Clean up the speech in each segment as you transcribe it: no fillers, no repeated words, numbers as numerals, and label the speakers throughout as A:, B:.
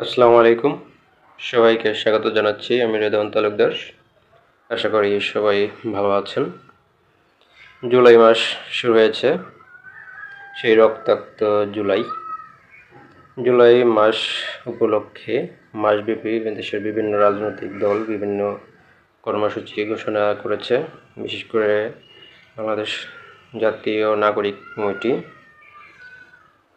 A: আসসালামু আলাইকুম। সবাইকে স্বাগত জানাচ্ছি। আমি রেদওয়ান তালুকদার। আশা করি সবাই ভালো আছেন। জুলাই মাস শুরু হয়েছে, সেই রক্তাক্ত জুলাই। জুলাই মাস উপলক্ষে মাসব্যাপী দেশের বিভিন্ন রাজনৈতিক দল বিভিন্ন কর্মসূচি ঘোষণা করেছে। বিশেষ করে বাংলাদেশ জাতীয় নাগরিক কমিটি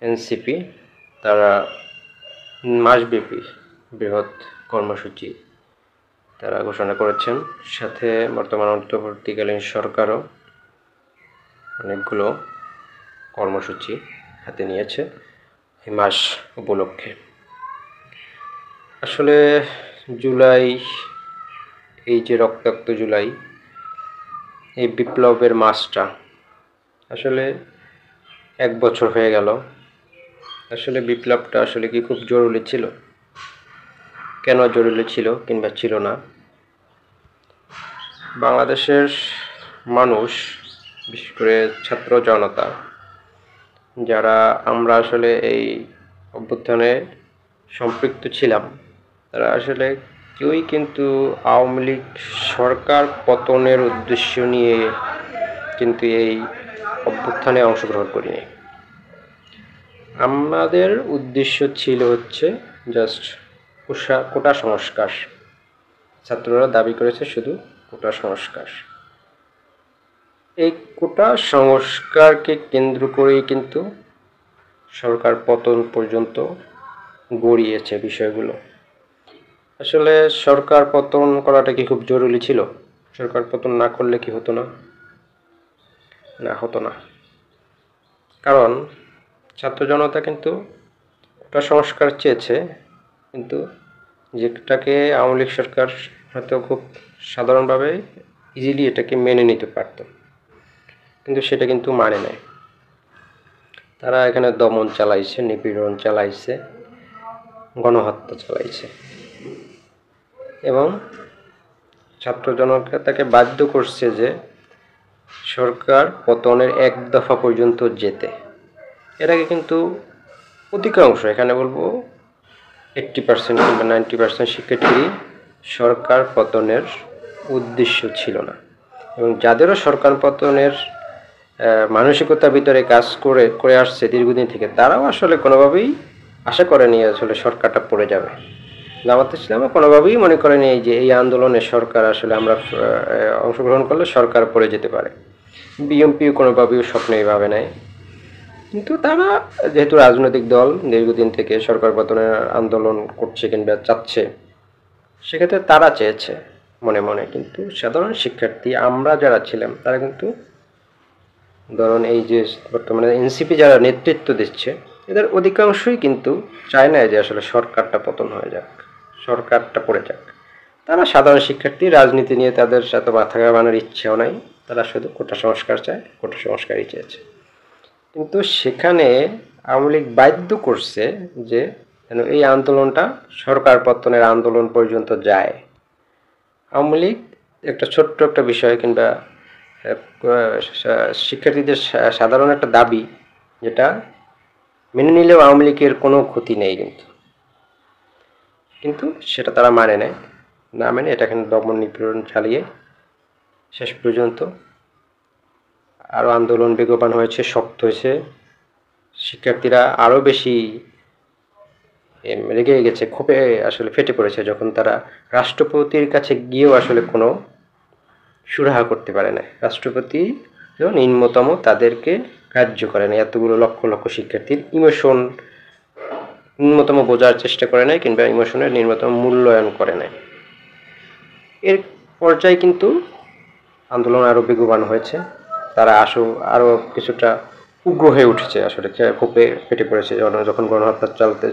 A: এনসিপি, তারা মাসব্যাপী বৃহৎ কর্মসূচি তারা ঘোষণা করেছেন। সাথে বর্তমান অন্তর্বর্তীকালীন সরকারও অনেকগুলো কর্মসূচি হাতে নিয়েছে এই মাস উপলক্ষে। আসলে জুলাই, এই যে রক্তাক্ত জুলাই, এই বিপ্লবের মাসটা আসলে 1 বছর হয়ে গেল। আসলে বিপ্লবটা আসলে কি খুব জরুরি ছিল? কেন জরুরি ছিল কিংবা ছিল না? বাংলাদেশের মানুষ, বিশেষ করে ছাত্র জনতা, যারা আমরা আসলে এই অভ্যুত্থানে সম্পৃক্ত ছিলাম, তারা আসলে কেউই কিন্তু আওয়ামী লীগ সরকার পতনের উদ্দেশ্য নিয়ে কিন্তু এই অভ্যুত্থানে অংশগ্রহণ করিনি। আমাদের উদ্দেশ্য ছিল হচ্ছে জাস্ট কোটা সংস্কার। ছাত্ররা দাবি করেছে শুধু কোটা সংস্কার। এই কোটা সংস্কারকে কেন্দ্র করেই কিন্তু সরকার পতন পর্যন্ত গড়িয়েছে বিষয়গুলো। আসলে সরকার পতন করাটা কি খুব জরুরি ছিল? সরকার পতন না করলে কি হতো না? না, হতো না। কারণ ছাত্র জনতা কিন্তু কোটা সংস্কার চেয়েছে, কিন্তু যেটাকে আওয়ামী লীগ সরকার হয়তো খুব সাধারণভাবে ইজিলি এটাকে মেনে নিতে পারত, কিন্তু সেটা কিন্তু মানে নেয়। তারা এখানে দমন চালাইছে, নিপীড়ন চালাইছে, গণহত্যা চালাইছে এবং ছাত্র জনতাকে বাধ্য করছে যে সরকার পতনের 1 দফা পর্যন্ত যেতে। এর আগে কিন্তু অধিকাংশ, এখানে বলবো 80% কিংবা 90% শিক্ষার্থী সরকার পতনের উদ্দেশ্য ছিল না, এবং যাদেরও সরকার পতনের মানসিকতার ভিতরে কাজ করে আসছে দীর্ঘদিন থেকে, তারাও আসলে কোনোভাবেই আশা করেনি আসলে সরকারটা পড়ে যাবে। জামাত ইসলামও কোনোভাবেই মনে করেনি যে এই আন্দোলনে সরকার আসলে আমরা অংশগ্রহণ করলে সরকার পড়ে যেতে পারে। বিএনপিও কোনোভাবেই স্বপ্নেই ভাবে নাই। কিন্তু তারা যেহেতু রাজনৈতিক দল, দীর্ঘদিন থেকে সরকার পতনের আন্দোলন করছে কিংবা চাচ্ছে, সেক্ষেত্রে তারা চেয়েছে মনে মনে। কিন্তু সাধারণ শিক্ষার্থী আমরা যারা ছিলাম, তারা কিন্তু ধরুন এই যে বর্তমানে এনসিপি যারা নেতৃত্ব দিচ্ছে, এদের অধিকাংশই কিন্তু চায় না যে আসলে সরকারটা পতন হয়ে যাক, সরকারটা পড়ে যাক। তারা সাধারণ শিক্ষার্থী, রাজনীতি নিয়ে তাদের সাথে মাথা ঘামানোর ইচ্ছেও নাই। তারা শুধু কোটা সংস্কার চায়, কোটা সংস্কারই চেয়েছে। কিন্তু সেখানে আওয়ামী লীগ বাধ্য করছে যে যেন এই আন্দোলনটা সরকার পতনের আন্দোলন পর্যন্ত যায়। আওয়ামী লীগ একটা ছোট্ট একটা বিষয় কিংবা শিক্ষার্থীদের সাধারণ একটা দাবি, যেটা মেনে নিলেও আওয়ামী লীগের কোনো ক্ষতি নেই, কিন্তু সেটা তারা মানে নেয় না। মেনে এটা কিন্তু দমন নিপীড়ন চালিয়ে শেষ পর্যন্ত আরও আন্দোলন বেগবান হয়েছে, শক্ত হয়েছে। শিক্ষার্থীরা আরও বেশি রেগে গেছে, ক্ষোভে আসলে ফেটে পড়েছে, যখন তারা রাষ্ট্রপতির কাছে গিয়েও আসলে কোনো সুরাহা করতে পারে না। রাষ্ট্রপতি নিম্নতম তাদেরকে গ্রাহ্য করে না। এতগুলো লক্ষ লক্ষ শিক্ষার্থীর ইমোশন ন্যূনতম বোঝার চেষ্টা করে নাই, কিংবা ইমোশনের নিম্নতম মূল্যায়ন করে নাই। এর পর্যায়ে কিন্তু আন্দোলন আরও বেগবান হয়েছে। তারা আরও কিছুটা উগ্র হয়ে উঠেছে, আসলে ক্ষোভে ফেটে পড়েছে। যখন গণহত্যা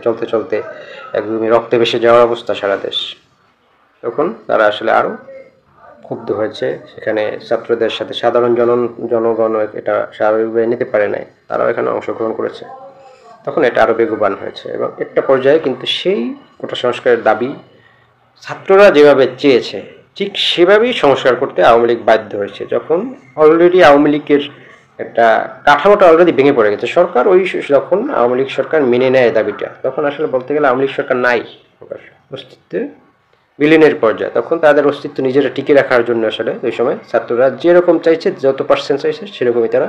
A: চলতে চলতে একদমই রক্তে ভেসে যাওয়ার অবস্থা সারা দেশ, তখন তারা আসলে আরও ক্ষুব্ধ হয়েছে। সেখানে ছাত্রদের সাথে সাধারণ জনগণ এটা স্বাভাবিকভাবে নিতে পারে নাই, তারাও এখানে অংশগ্রহণ করেছে। তখন এটা আরও বেগবান হয়েছে, এবং একটা পর্যায়ে কিন্তু সেই কোটা সংস্কারের দাবি ছাত্ররা যেভাবে চেয়েছে ঠিক সেভাবেই সংস্কার করতে আওয়ামী লীগ বাধ্য হয়েছে। যখন অলরেডি আওয়ামী লীগের একটা কাঠামোটা অলরেডি ভেঙে পড়ে গেছে। সরকার ওই যখন আওয়ামী লীগ সরকার মেনে নেয় দাবিটা, তখন আসলে বলতে গেলে আওয়ামী লীগ সরকার নাই, অস্তিত্বে বিলীনের পর্যায়ে। তখন তাদের অস্তিত্ব নিজেরা টিকে রাখার জন্য আসলে ওই সময় ছাত্ররা যেরকম চাইছে, যত পার্সেন্ট চাইছে সেরকমই তারা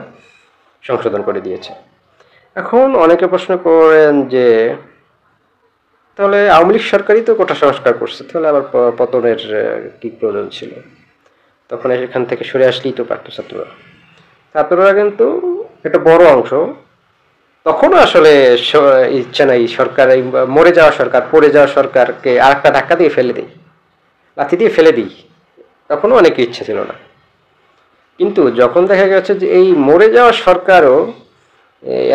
A: সংশোধন করে দিয়েছে। এখন অনেকে প্রশ্ন করেন যে তাহলে আওয়ামী লীগ সরকারই তো কোটা সংস্কার করছে, তাহলে আবার পতনের কি প্রয়োজন ছিল? তখন এখান থেকে সরে আসলেই তো পারতো ছাত্ররা। ছাত্ররা কিন্তু একটা বড় অংশ তখনও আসলে ইচ্ছা নাই সরকার, এই মরে যাওয়া সরকার, পড়ে যাওয়া সরকারকে আর একটা ধাক্কা দিয়ে ফেলে দিই, লাথি দিয়ে ফেলে দিই, তখনও অনেকের ইচ্ছা ছিল না। কিন্তু যখন দেখা গেছে যে এই মরে যাওয়া সরকারও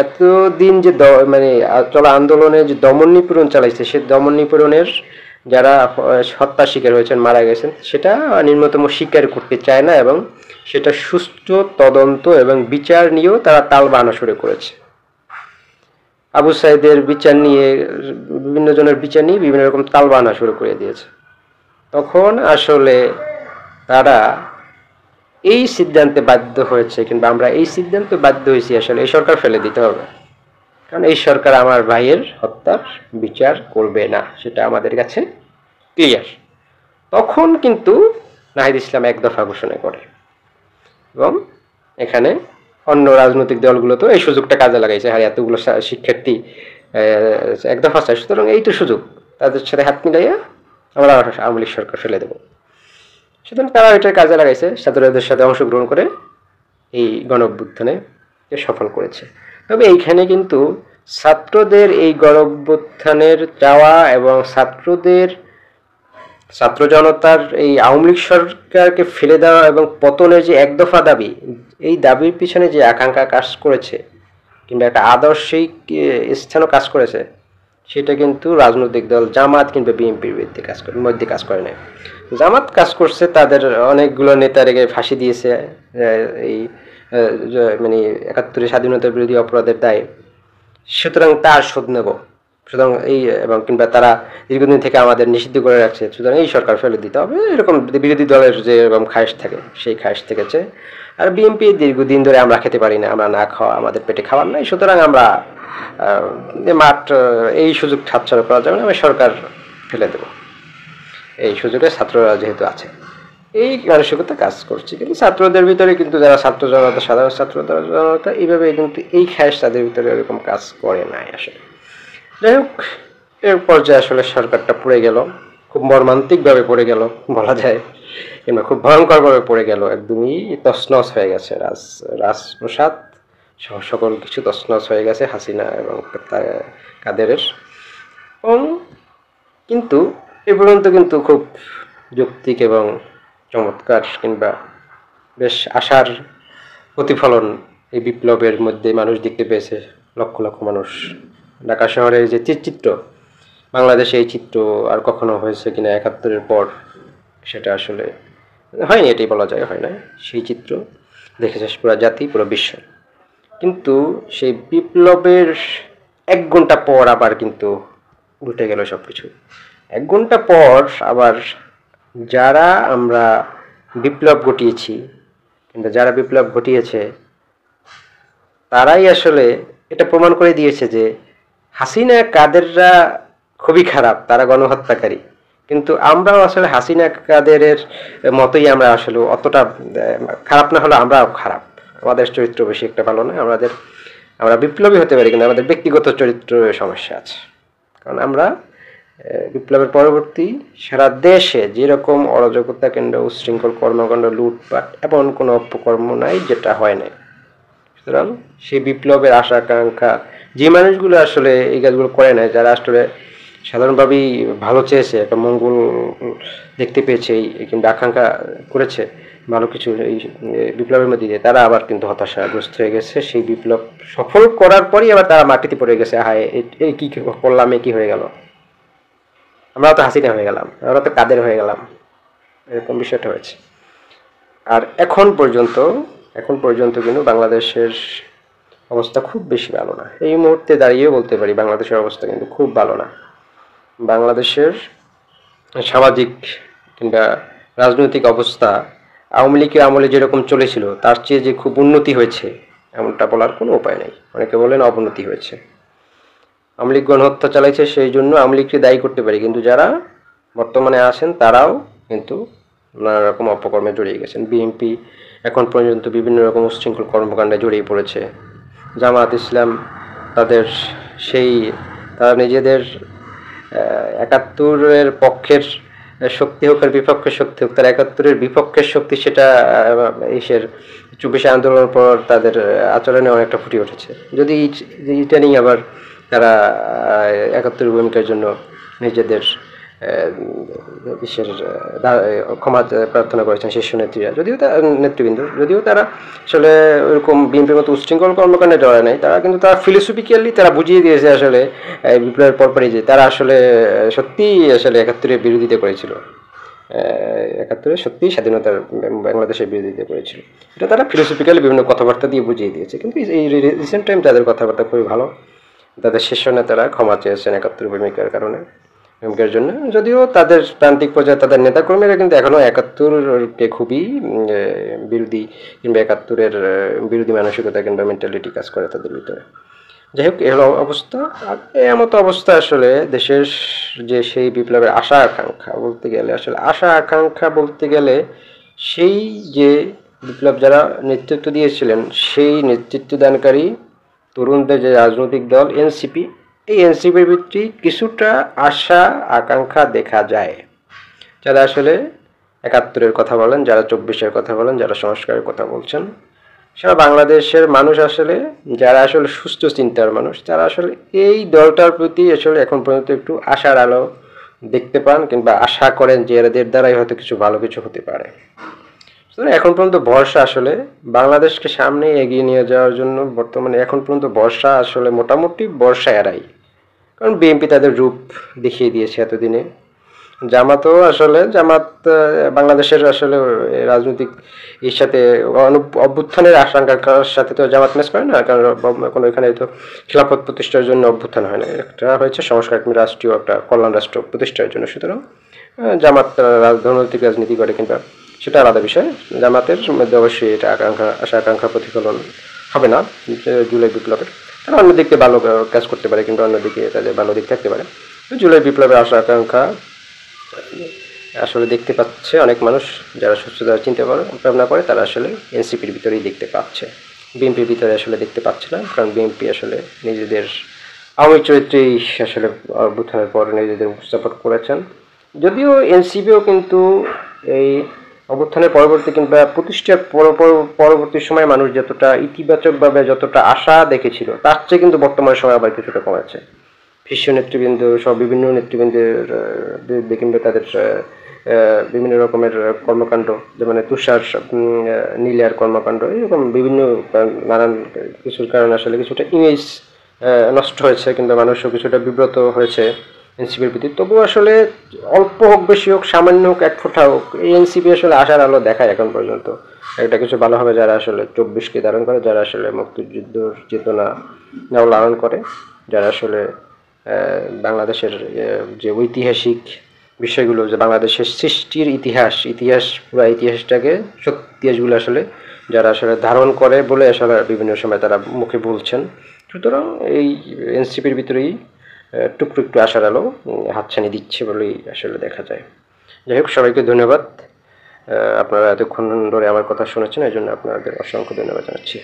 A: এতদিন যে মানে চলা আন্দোলনে যে দমন নিপীড়ন চালাইছে, সে দমন নিপীড়নের যারা হত্যা শিকার হয়েছেন, মারা গেছেন, সেটা ন্যূনতম স্বীকার করতে চায় না, এবং সেটা সুষ্ঠু তদন্ত এবং বিচার নিয়েও তারা তাল বাহানা শুরু করেছে। আবু সাইদের বিচার নিয়ে, বিভিন্ন জনের বিচার নিয়ে বিভিন্ন রকম তাল বাহানা শুরু করে দিয়েছে। তখন আসলে তারা এই সিদ্ধান্তে বাধ্য হয়েছে, কিংবা আমরা এই সিদ্ধান্তে বাধ্য হয়েছি আসলে এই সরকার ফেলে দিতে হবে, কারণ এই সরকার আমার ভাইয়ের হত্যার বিচার করবে না, সেটা আমাদের কাছে ক্লিয়ার। তখন কিন্তু নাহিদ ইসলাম এক দফা ঘোষণা করে, এবং এখানে অন্য রাজনৈতিক দলগুলো তো এই সুযোগটা কাজে লাগাইছে। হ্যাঁ, এতগুলো শিক্ষার্থী এক দফা চাই, সুতরাং এই তো সুযোগ, তাদের সাথে হাত মিলাইয়া আমরা আওয়ামী লীগ সরকার ফেলে দেবো। সুতরাং তারা এটার কাজে লাগাইছে, ছাত্রদের সাথে অংশগ্রহণ করে এই গণ-অভ্যুত্থানে সফল করেছে। তবে এইখানে কিন্তু ছাত্রদের এই গণ-অভ্যুত্থানের চাওয়া এবং ছাত্র জনতার এই আওয়ামী লীগ সরকারকে ফেলে দেওয়া এবং পতনের যে এক দফা দাবি, এই দাবির পিছনে যে আকাঙ্ক্ষা কাজ করেছে, কিংবা একটা আদর্শিক স্থানও কাজ করেছে, সেটা কিন্তু রাজনৈতিক দল জামাত কিংবা বিএনপির মধ্যে কাজ করে নাই। জামাত কাজ করছে, তাদের অনেকগুলো নেতা রেখে ফাঁসি দিয়েছে এই মানে ৭১ স্বাধীনতার বিরোধী অপরাধের দায়ে, সুতরাং তার শোধ নেব, সুতরাং এই এবং কিংবা তারা দীর্ঘদিন থেকে আমাদের নিষিদ্ধ করে রাখছে, সুতরাং এই সরকার ফেলে দিতে হবে, এরকম বিরোধী দলের যে এরকম খায়েশ থাকে, সেই খায়েশ থেকেছে। আর বিএনপি দীর্ঘদিন ধরে আমরা খেতে পারি না, আমরা না খাওয়া, আমাদের পেটে খাবার নাই, সুতরাং আমরা এই সুযোগ হাতছাড়া করা যাবে না, আমি সরকার ফেলে দেব, এই সুযোগে ছাত্ররা যেহেতু আছে, এই মানসিকতা কাজ করছে। কিন্তু ছাত্রদের ভিতরে কিন্তু যারা ছাত্র জনতা, সাধারণ ছাত্র জনতা, এইভাবে কিন্তু এই খায়েশ তাদের ভিতরে এরকম কাজ করে নাই আসলে। যাই হোক, এর পর্যায়ে আসলে সরকারটা পড়ে গেল, খুব মর্মান্তিকভাবে পড়ে গেল বলা যায়, কিংবা খুব ভয়ঙ্করভাবে পড়ে গেল, একদমই তছনছ হয়ে গেছে রাজপ্রসাদ সহ সকল কিছু তছনছ হয়ে গেছে হাসিনা এবং কাদেরের। এবং কিন্তু এ পর্যন্ত কিন্তু খুব যৌক্তিক এবং চমৎকার কিংবা বেশ আশার প্রতিফলন এই বিপ্লবের মধ্যে মানুষ দেখতে পেয়েছে। লক্ষ লক্ষ মানুষ, ঢাকা শহরের যে চিত্র, বাংলাদেশে এই চিত্র আর কখনো হয়েছে কিনা ৭১-এর পর সেটা আসলে হয়নি, এটাই বলা যায়, হয় না। সেই চিত্র দেখেছে পুরো জাতি, পুরো বিশ্ব। কিন্তু সেই বিপ্লবের ১ ঘন্টা পর আবার কিন্তু উল্টে গেল সব কিছু। ১ ঘন্টা পর আবার যারা আমরা বিপ্লব ঘটিয়েছি, কিন্তু যারা বিপ্লব ঘটিয়েছে তারাই আসলে এটা প্রমাণ করে দিয়েছে যে হাসিনা কাদেররা খুবই খারাপ, তারা গণহত্যাকারী। কিন্তু আমরাও আসলে হাসিনা কাদেরের মতোই, আমরা আসলে অতটা খারাপ না হলে আমরাও খারাপ, আমাদের চরিত্র বেশি একটা ভালো না। আমরা বিপ্লবী হতে পারি, কিন্তু আমাদের ব্যক্তিগত চরিত্রের সমস্যা আছে। কারণ আমরা বিপ্লবের পরবর্তী সারা দেশে যেরকম অরাজকতা কেন্দ্র, উচ্ছৃঙ্খল কর্মকাণ্ড, লুটপাট, এমন কোনো অপকর্ম নাই যেটা হয় নাই। সুতরাং সেই বিপ্লবের আশা আকাঙ্ক্ষা যে মানুষগুলো আসলে এই কাজগুলো করে নাই, যারা আসলে সাধারণভাবেই ভালো চেয়েছে, একটা মঙ্গল দেখতে পেয়েছে, কিংবা আকাঙ্ক্ষা করেছে ভালো কিছু এই বিপ্লবের মধ্যে দিয়ে, তারা আবার কিন্তু হতাশাগ্রস্ত হয়ে গেছে। সেই বিপ্লব সফল করার পরই আবার তারা মাটিতে পড়ে গেছে, হায় এই কি করলাম, কি হয়ে গেল, আমরা তো হাসিনা হয়ে গেলাম, আমরা তো কাদের হয়ে গেলাম, এরকম বিষয়টা হয়েছে। আর এখন পর্যন্ত কিন্তু বাংলাদেশের অবস্থা খুব বেশি ভালো না। এই মুহূর্তে দাঁড়িয়েও বলতে পারি বাংলাদেশের অবস্থা কিন্তু খুব ভালো না। বাংলাদেশের সামাজিক কিংবা রাজনৈতিক অবস্থা আওয়ামী লীগের আমলে যেরকম চলেছিল, তার চেয়ে যে খুব উন্নতি হয়েছে, এমনটা বলার কোনো উপায় নেই। অনেকে বলেন অবনতি হয়েছে। আওয়ামী লীগ গণহত্যা চালাইছে, সেই জন্য আওয়ামী লীগকে দায়ী করতে পারি, কিন্তু যারা বর্তমানে আছেন তারাও কিন্তু নানা রকম অপকর্মে জড়িয়ে গেছেন। বিএনপি এখন পর্যন্ত বিভিন্ন রকম উচ্ছৃঙ্খল কর্মকাণ্ডে জড়িয়ে পড়েছে। জামাত ইসলাম তাদের সেই তারা নিজেদের ৭১-এর পক্ষের শক্তি হোক আর বিপক্ষের শক্তি হোক, তারা ৭১-এর বিপক্ষের শক্তি, সেটা ইসের ২৪শে আন্দোলনের পর তাদের আচরণে অনেকটা ফুটে উঠেছে। যদি এটা নিয়ে আবার তারা ৭১-এর ভূমিকার জন্য নিজেদের ইসের ক্ষমা প্রার্থনা করেছেন শীর্ষ নেত্রীরা, নেতৃবৃন্দ, যদিও তারা আসলে ওইরকম বিএনপির মতো উচ্ছৃঙ্খল কর্মকাণ্ডে জড়ায় নাই, তারা কিন্তু তারা ফিলোসফিক্যালি তারা বুঝিয়ে দিয়েছে আসলে বিপ্লবের পরপরই যে তারা আসলে সত্যিই আসলে ৭১-এর বিরোধিতা করেছিল, ৭১-এর সত্যিই স্বাধীনতার বাংলাদেশের বিরোধিতা করেছিল। এটা তারা ফিলোসফিক্যালি বিভিন্ন কথাবার্তা দিয়ে বুঝিয়ে দিয়েছে। কিন্তু এই রিসেন্ট টাইম তাদের কথাবার্তা খুবই ভালো। তাদের শীর্ষ নেতারা ক্ষমা চেয়েছেন ৭১-এর ভূমিকার জন্য, যদিও তাদের প্রান্তিক পর্যায়ে তাদের নেতাকর্মীরা কিন্তু এখনও ৭১-কে খুবই বিরোধী কিংবা ৭১-এর বিরোধী মানসিকতা কিংবা মেন্টালিটি কাজ করে তাদের ভিতরে। যাই হোক, এই হলো অবস্থা। এমতো অবস্থা আসলে দেশের যে সেই বিপ্লবের আশা আকাঙ্ক্ষা বলতে গেলে সেই যে বিপ্লব যারা নেতৃত্ব দিয়েছিলেন, সেই নেতৃত্ব দানকারী তরুণদের যে রাজনৈতিক দল এনসিপি, এই এনসিপির ভিত্তি কিছুটা আশা আকাঙ্ক্ষা দেখা যায়। যারা আসলে ৭১-এর কথা বলেন, যারা ২৪-এর কথা বলেন, যারা সংস্কারের কথা বলছেন, সারা বাংলাদেশের মানুষ আসলে যারা আসলে সুস্থ চিন্তার মানুষ, তারা আসলে এই দলটার প্রতি আসলে এখন পর্যন্ত একটু আশার আলো দেখতে পান কিংবা আশা করেন যে এদের দ্বারাই হয়তো কিছু ভালো কিছু হতে পারে। এখন পর্যন্ত ভরসা আসলে বাংলাদেশকে সামনে এগিয়ে নিয়ে যাওয়ার জন্য বর্তমানে এখন পর্যন্ত ভরসা আসলে মোটামুটি ভরসা এরাই, কারণ বিএনপি তাদের রূপ দেখিয়ে দিয়েছে এতদিনে। জামাত বাংলাদেশের আসলে রাজনৈতিক এর সাথে অভ্যুত্থানের আশঙ্কার সাথে তো জামাত ম্যাচ করে না, কারণ কোনো এখানে তো খিলাফত প্রতিষ্ঠার জন্য অভ্যুত্থান হয় না, একটা হয়েছে সংস্কার রাষ্ট্রীয় একটা কল্যাণ রাষ্ট্র প্রতিষ্ঠার জন্য। সুতরাং জামাত রাজনৈতিক রাজনীতি করে কিংবা সেটা আলাদা বিষয়। জামাতের মধ্যে অবশ্যই এটা আশা আকাঙ্ক্ষা প্রতিফলন হবে না জুলাই বিপ্লবের। তারা অন্যদিকে ভালো কাজ করতে পারে কিংবা অন্যদিকে তাদের ভালো দিক থাকতে পারে। জুলাই বিপ্লবের আশা আকাঙ্ক্ষা আসলে দেখতে পাচ্ছে অনেক মানুষ, যারা সুস্থতা চিন্তা করে ভাবনা করে, তারা আসলে এনসিপির ভিতরেই দেখতে পাচ্ছে, বিএনপির ভিতরে আসলে দেখতে পাচ্ছে না। কারণ বিএনপি আসলে নিজেদের আওয়ামী চরিত্রেই আসলে অভ্যুত্থানের পর নিজেদের উপস্থাপন করেছেন। যদিও এনসিপিও কিন্তু এই অভ্যুত্থানের পরবর্তী কিংবা প্রতিষ্ঠার পরবর্তী সময় মানুষ যতটা ইতিবাচকভাবে যতটা আশা দেখেছিল, তার চেয়ে কিন্তু বর্তমান সময় আবার কিছুটা কমেছে। শীর্ষ নেতৃবৃন্দ সব বিভিন্ন নেতৃবৃন্দের কিংবা তাদের বিভিন্ন রকমের কর্মকাণ্ড, যেমন তুষার নীলার কর্মকাণ্ড, এরকম বিভিন্ন নানান কিছুর কারণে আসলে কিছুটা ইমেজ নষ্ট হয়েছে কিংবা মানুষও কিছুটা বিব্রত হয়েছে এনসিপির প্রতি। তবুও আসলে অল্প হোক বেশি হোক, সামান্য হোক, এক ফোঁটা হোক, এই এনসিপি আসলে আশার আলো দেখায় এখন পর্যন্ত। একটা কিছু ভালো হবে যারা আসলে ২৪কে ধারণ করে, যারা আসলে মুক্তিযুদ্ধের চেতনা লালন করে, যারা আসলে বাংলাদেশের যে ঐতিহাসিক বিষয়গুলো, যে বাংলাদেশের সৃষ্টির পুরো ইতিহাসটাকে ইতিহাসগুলো আসলে যারা আসলে ধারণ করে বলে আসলে বিভিন্ন সময় তারা মুখে বলছেন। সুতরাং এই এনসিপির ভিতরেই টুকটুক একটু আশার আলো হাতছানি দিচ্ছে বলেই আসলে দেখা যায়। যাই হোক, সবাইকে ধন্যবাদ। আপনারা এতক্ষণ ধরে আমার কথা শুনেছেন, এই জন্য আপনাদের অসংখ্য ধন্যবাদ জানাচ্ছি।